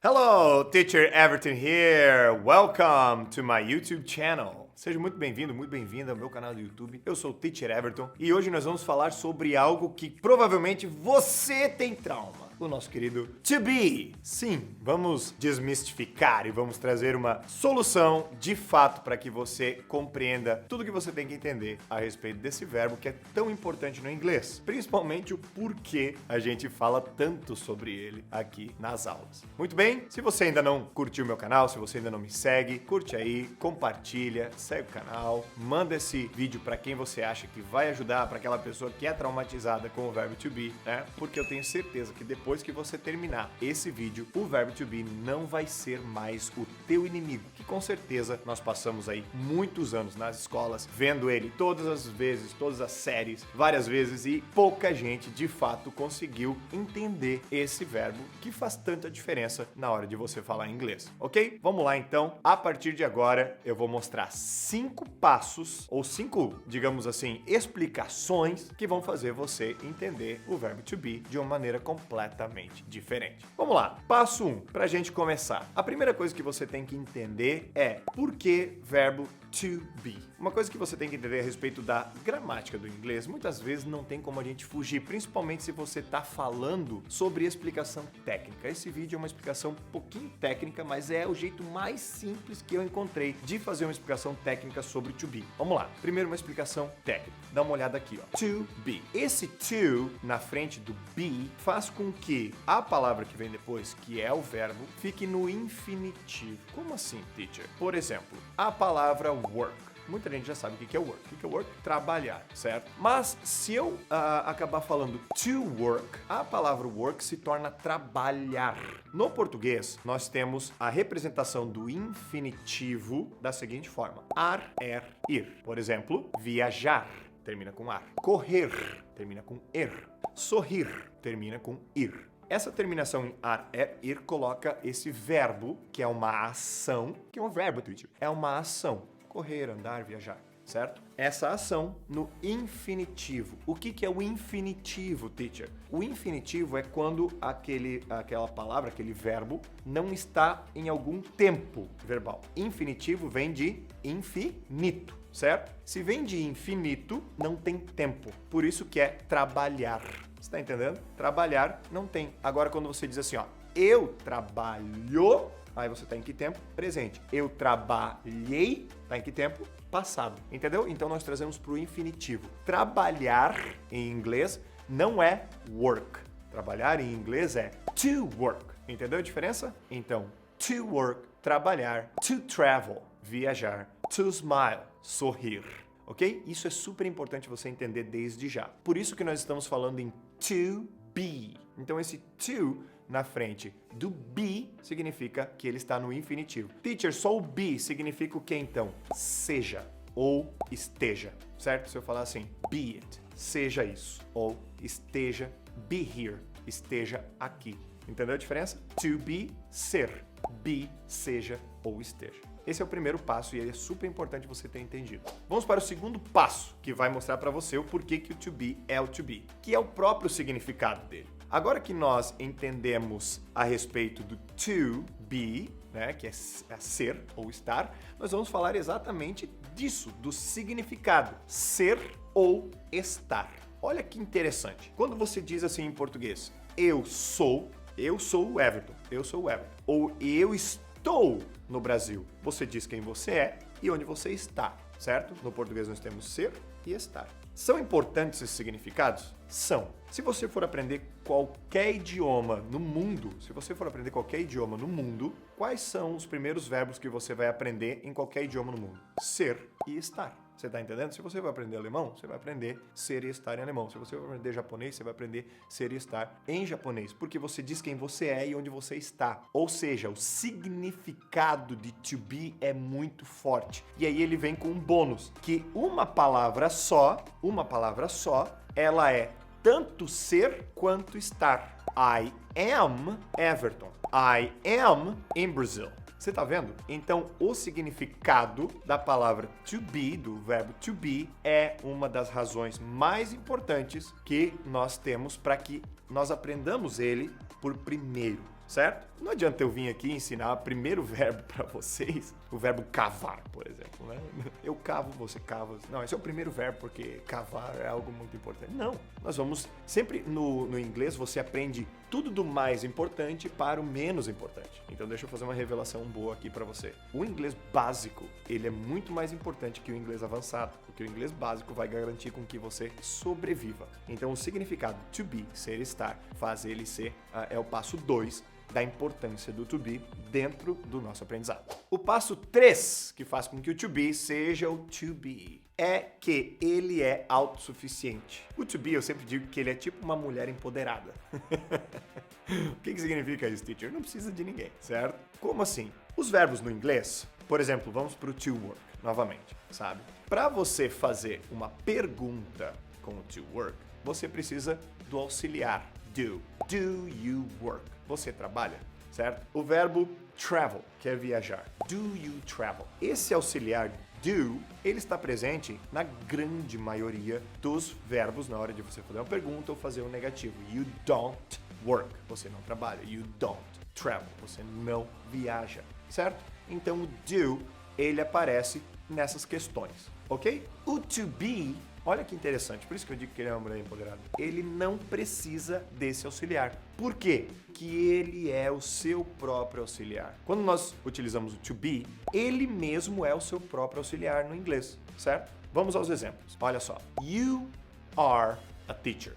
Hello, Teacher Everton here. Welcome to my YouTube channel. Seja muito bem-vindo, muito bem-vinda ao meu canal do YouTube. Eu sou o Teacher Everton e hoje nós vamos falar sobre algo que provavelmente você tem trauma. O nosso querido to be. Sim, vamos desmistificar e vamos trazer uma solução de fato para que você compreenda tudo que você tem que entender a respeito desse verbo que é tão importante no inglês, principalmente o porquê a gente fala tanto sobre ele aqui nas aulas. Muito bem, se você ainda não curtiu meu canal, se você ainda não me segue, curte aí, compartilha, segue o canal, manda esse vídeo para quem você acha que vai ajudar, para aquela pessoa que é traumatizada com o verbo to be, né? Porque eu tenho certeza que depois que você terminar esse vídeo, o verbo to be não vai ser mais o teu inimigo, que com certeza nós passamos aí muitos anos nas escolas, vendo ele todas as vezes, todas as séries, várias vezes, e pouca gente de fato conseguiu entender esse verbo que faz tanta diferença na hora de você falar inglês, ok? Vamos lá então, a partir de agora eu vou mostrar 5 passos, ou 5, digamos assim, explicações que vão fazer você entender o verbo to be de uma maneira completamente diferente. Vamos lá, passo 1, pra gente começar. A primeira coisa que você tem que entender é por que verbo to be. Uma coisa que você tem que entender a respeito da gramática do inglês, muitas vezes não tem como a gente fugir, principalmente se você está falando sobre explicação técnica. Esse vídeo é uma explicação um pouquinho técnica, mas é o jeito mais simples que eu encontrei de fazer uma explicação técnica sobre to be. Vamos lá, primeiro uma explicação técnica. Dá uma olhada aqui, ó. To be. Esse to na frente do be faz com que a palavra que vem depois, que é o verbo, fique no infinitivo. Como assim, teacher? Por exemplo, a palavra work. Muita gente já sabe o que é work. O que é work? Trabalhar, certo? Mas se eu acabar falando to work, a palavra work se torna trabalhar. No português, nós temos a representação do infinitivo da seguinte forma: ar, ir. Por exemplo, viajar termina com ar. Correr termina com er. Sorrir termina com ir. Essa terminação em ar, ir coloca esse verbo, que é uma ação, que é um verbo, teacher. É uma ação. Correr, andar, viajar, certo? Essa ação no infinitivo. O que é o infinitivo, teacher? O infinitivo é quando aquela palavra, aquele verbo, não está em algum tempo verbal. Infinitivo vem de infinito, certo? Se vem de infinito, não tem tempo. Por isso que é trabalhar. Você tá entendendo? Trabalhar não tem. Agora, quando você diz assim, ó, eu trabalho, aí você tá em que tempo? Presente. Eu trabalhei, tá em que tempo? Passado. Entendeu? Então, nós trazemos pro infinitivo. Trabalhar, em inglês, não é work. Trabalhar, em inglês, é to work. Entendeu a diferença? Então, to work, trabalhar. To travel, viajar. To smile, sorrir. Ok? Isso é super importante você entender desde já. Por isso que nós estamos falando em to be. Então esse to na frente do be significa que ele está no infinitivo. Teacher, só o be significa o que então? Seja ou esteja, certo? Se eu falar assim, be it, seja isso. Ou esteja, be here, esteja aqui. Entendeu a diferença? To be, ser. Be, seja ou esteja. Esse é o primeiro passo e ele é super importante você ter entendido. Vamos para o segundo passo, que vai mostrar para você o porquê que o to be é o to be, que é o próprio significado dele. Agora que nós entendemos a respeito do to be, né, que é ser ou estar, nós vamos falar exatamente disso, do significado, ser ou estar. Olha que interessante. Quando você diz assim em português, eu sou o Everton, ou eu estou no Brasil. Você diz quem você é e onde você está, certo? No português nós temos ser e estar. São importantes esses significados? São. Se você for aprender qualquer idioma no mundo, quais são os primeiros verbos que você vai aprender em qualquer idioma no mundo? Ser e estar. Você está entendendo? Se você vai aprender alemão, você vai aprender ser e estar em alemão. Se você vai aprender japonês, você vai aprender ser e estar em japonês. Porque você diz quem você é e onde você está. Ou seja, o significado de to be é muito forte. E aí ele vem com um bônus, que uma palavra só, ela é tanto ser quanto estar. I am Everton. I am in Brazil. Você tá vendo? Então, o significado da palavra to be, do verbo to be, é uma das razões mais importantes que nós temos para que nós aprendamos ele por primeiro, certo? Não adianta eu vir aqui ensinar o primeiro verbo para vocês, o verbo cavar, por exemplo, né? Eu cavo, você cava. Não, esse é o primeiro verbo porque cavar é algo muito importante. Não, nós vamos sempre no inglês você aprende tudo do mais importante para o menos importante. Então deixa eu fazer uma revelação boa aqui para você. O inglês básico, ele é muito mais importante que o inglês avançado, porque o inglês básico vai garantir com que você sobreviva. Então o significado to be, ser, estar, faz ele ser, é o passo 2 da importância do to be dentro do nosso aprendizado. O passo 3, que faz com que o to be seja o to be, é que ele é autossuficiente. O to be, eu sempre digo que ele é tipo uma mulher empoderada. O que significa isso, teacher? Não precisa de ninguém, certo? Como assim? Os verbos no inglês, por exemplo, vamos para o to work, novamente, sabe? Para você fazer uma pergunta com o to work, você precisa do auxiliar do. Do you work? Você trabalha, certo? O verbo travel, que é viajar. Do you travel? Esse auxiliar do, ele está presente na grande maioria dos verbos na hora de você fazer uma pergunta ou fazer um negativo. You don't work. Você não trabalha. You don't travel. Você não viaja, certo? Então o do, ele aparece nessas questões, ok? O to be, olha que interessante, por isso que eu digo que ele é uma mulher empoderada. Ele não precisa desse auxiliar. Por quê? Que ele é o seu próprio auxiliar. Quando nós utilizamos o to be, ele mesmo é o seu próprio auxiliar no inglês, certo? Vamos aos exemplos. Olha só. You are a teacher.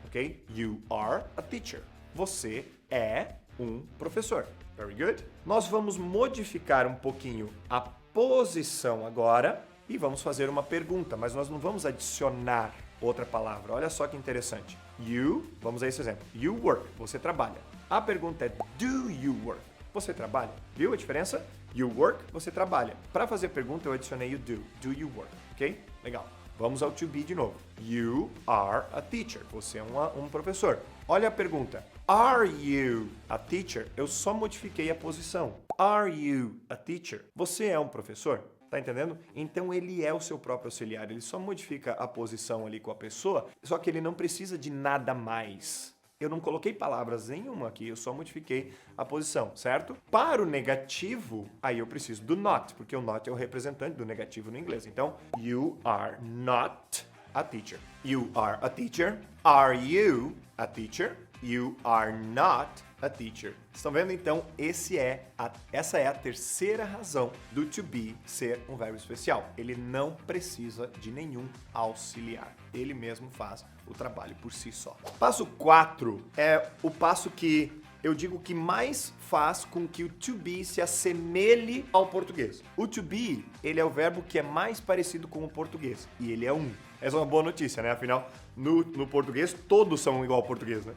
Ok? You are a teacher. Você é um professor. Very good. Nós vamos modificar um pouquinho a posição agora e vamos fazer uma pergunta, mas nós não vamos adicionar outra palavra. Olha só que interessante. You, vamos a esse exemplo. You work, você trabalha. A pergunta é do you work? Você trabalha? Viu a diferença? You work, você trabalha. Para fazer a pergunta eu adicionei o do. Do you work? Ok? Legal. Vamos ao to be de novo. You are a teacher. Você é um professor. Olha a pergunta. Are you a teacher? Eu só modifiquei a posição. Are you a teacher? Você é um professor? Tá entendendo? Então ele é o seu próprio auxiliar. Ele só modifica a posição ali com a pessoa, só que ele não precisa de nada mais. Eu não coloquei palavras nenhuma aqui, eu só modifiquei a posição, certo? Para o negativo, aí eu preciso do not, porque o not é o representante do negativo no inglês. Então, you are not a teacher. You are a teacher. Are you a teacher? You are not a teacher. Estão vendo? Então, essa é a terceira razão do to be ser um verbo especial. Ele não precisa de nenhum auxiliar. Ele mesmo faz o trabalho por si só. Passo 4 é o passo que eu digo que mais faz com que o to be se assemelhe ao português. O to be, ele é o verbo que é mais parecido com o português. E ele é um. Essa é uma boa notícia, né? Afinal, no português, todos são igual ao português, né?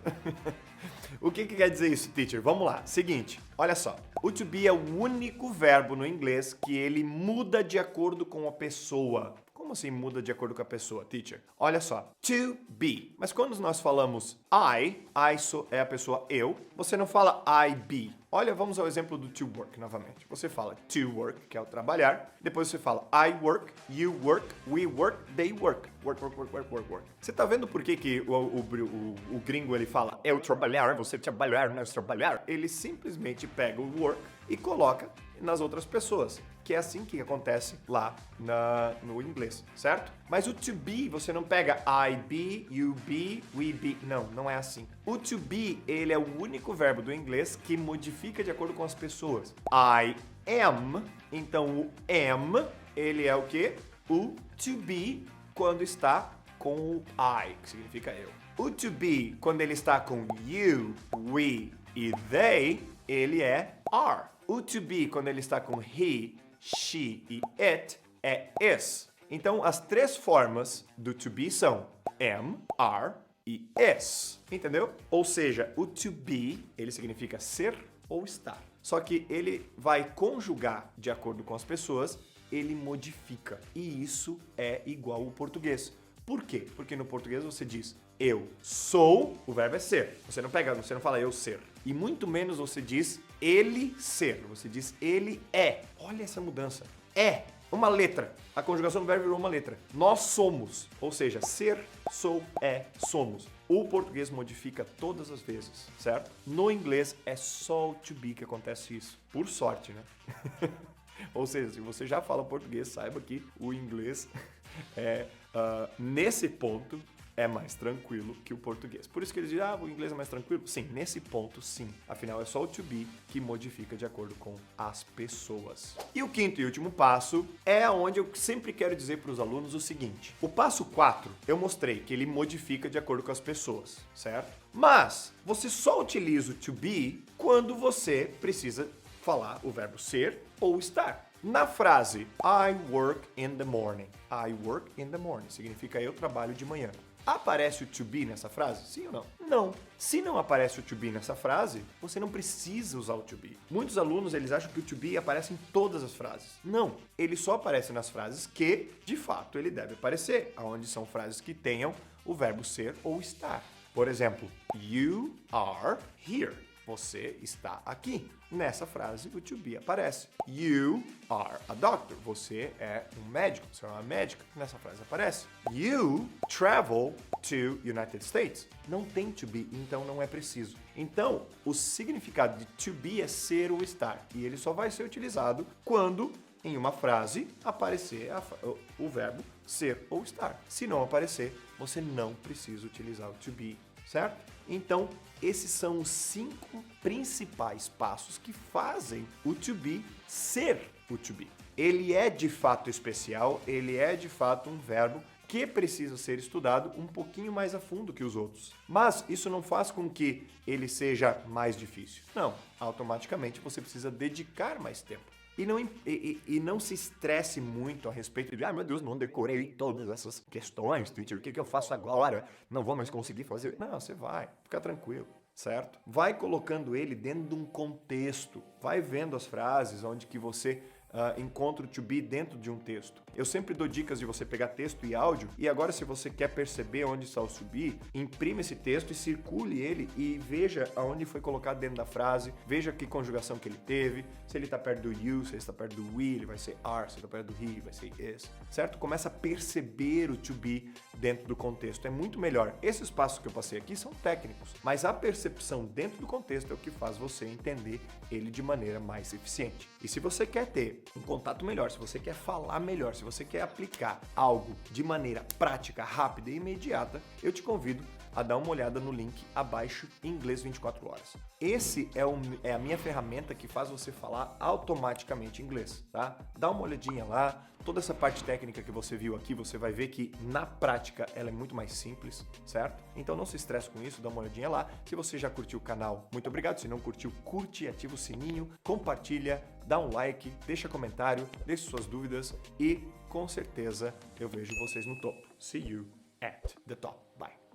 O que quer dizer isso, teacher? Vamos lá. Seguinte, olha só. O to be é o único verbo no inglês que ele muda de acordo com a pessoa. Como assim muda de acordo com a pessoa, teacher? Olha só. To be. Mas quando nós falamos I é a pessoa eu, você não fala I be. Olha, vamos ao exemplo do to work novamente. Você fala to work, que é o trabalhar. Depois você fala I work, you work, we work, they work. Work, work, work, work, work, work. Você tá vendo por que o gringo ele fala eu trabalhar, você trabalhar, nós trabalhar? Ele simplesmente pega o work e coloca nas outras pessoas. Que é assim que acontece lá no inglês, certo? Mas o to be, você não pega I be, you be, we be. Não é assim. O to be, ele é o único verbo do inglês que modifica de acordo com as pessoas. I am, então o am, ele é o quê? O to be quando está com o I, que significa eu. O to be, quando ele está com you, we e they, ele é are. O to be, quando ele está com he, she e it, é is. Então, as três formas do to be são am, are e is. Entendeu? Ou seja, o to be, ele significa ser ou estar. Só que ele vai conjugar de acordo com as pessoas, ele modifica. E isso é igual ao português. Por quê? Porque no português você diz eu sou, o verbo é ser. Você não fala eu ser. E muito menos você diz ele ser. Você diz ele é. Olha essa mudança. É. uma letra. A conjugação do verbo virou uma letra. Nós somos, ou seja, ser, sou, é, somos. O português modifica todas as vezes, certo? No inglês é só o to be que acontece isso. Por sorte, né? Ou seja, se você já fala português, saiba que o inglês nesse ponto, é mais tranquilo que o português. Por isso que eles dizem, o inglês é mais tranquilo? Sim, nesse ponto, sim. Afinal, é só o to be que modifica de acordo com as pessoas. E o quinto e último passo é onde eu sempre quero dizer para os alunos o seguinte. O passo 4, eu mostrei que ele modifica de acordo com as pessoas, certo? Mas você só utiliza o to be quando você precisa falar o verbo ser ou estar. Na frase I work in the morning. I work in the morning significa eu trabalho de manhã. Aparece o to be nessa frase? Sim ou não? Não. Se não aparece o to be nessa frase, você não precisa usar o to be. Muitos alunos, eles acham que o to be aparece em todas as frases. Não. Ele só aparece nas frases que, de fato, ele deve aparecer, onde são frases que tenham o verbo ser ou estar. Por exemplo, you are here. Você está aqui. Nessa frase, o to be aparece. You are a doctor. Você é um médico. Você é uma médica. Nessa frase aparece. You travel to United States. Não tem to be, então não é preciso. Então, o significado de to be é ser ou estar. E ele só vai ser utilizado quando, em uma frase, aparecer o verbo ser ou estar. Se não aparecer, você não precisa utilizar o to be, certo? Então, esses são os 5 principais passos que fazem o to be ser o to be. Ele é de fato especial, ele é de fato um verbo que precisa ser estudado um pouquinho mais a fundo que os outros. Mas isso não faz com que ele seja mais difícil. Não, automaticamente você precisa dedicar mais tempo. E não se estresse muito a respeito de meu Deus, não decorei todas essas questões, Twitter, o que eu faço agora? Não vou mais conseguir fazer. Não, você vai, fica tranquilo, certo? Vai colocando ele dentro de um contexto, vai vendo as frases onde que você encontra o to be dentro de um texto. Eu sempre dou dicas de você pegar texto e áudio, e agora se você quer perceber onde está o to be, imprime esse texto e circule ele e veja aonde foi colocado dentro da frase, veja que conjugação que ele teve, se ele está perto do you, se ele está perto do we, ele vai ser are, se ele está perto do he, vai ser is, certo? Começa a perceber o to be dentro do contexto, é muito melhor. Esses passos que eu passei aqui são técnicos, mas a percepção dentro do contexto é o que faz você entender ele de maneira mais eficiente. E se você quer ter um contato melhor, se você quer falar melhor, se você quer aplicar algo de maneira prática, rápida e imediata, eu te convido a dar uma olhada no link abaixo em Inglês 24 Horas. Esse é a minha ferramenta que faz você falar automaticamente inglês, tá? Dá uma olhadinha lá, toda essa parte técnica que você viu aqui, você vai ver que na prática ela é muito mais simples, certo? Então não se estresse com isso, dá uma olhadinha lá. Se você já curtiu o canal, muito obrigado. Se não curtiu, curte, ativa o sininho, compartilha, dá um like, deixa comentário, deixe suas dúvidas e com certeza eu vejo vocês no topo. See you at the top. Bye.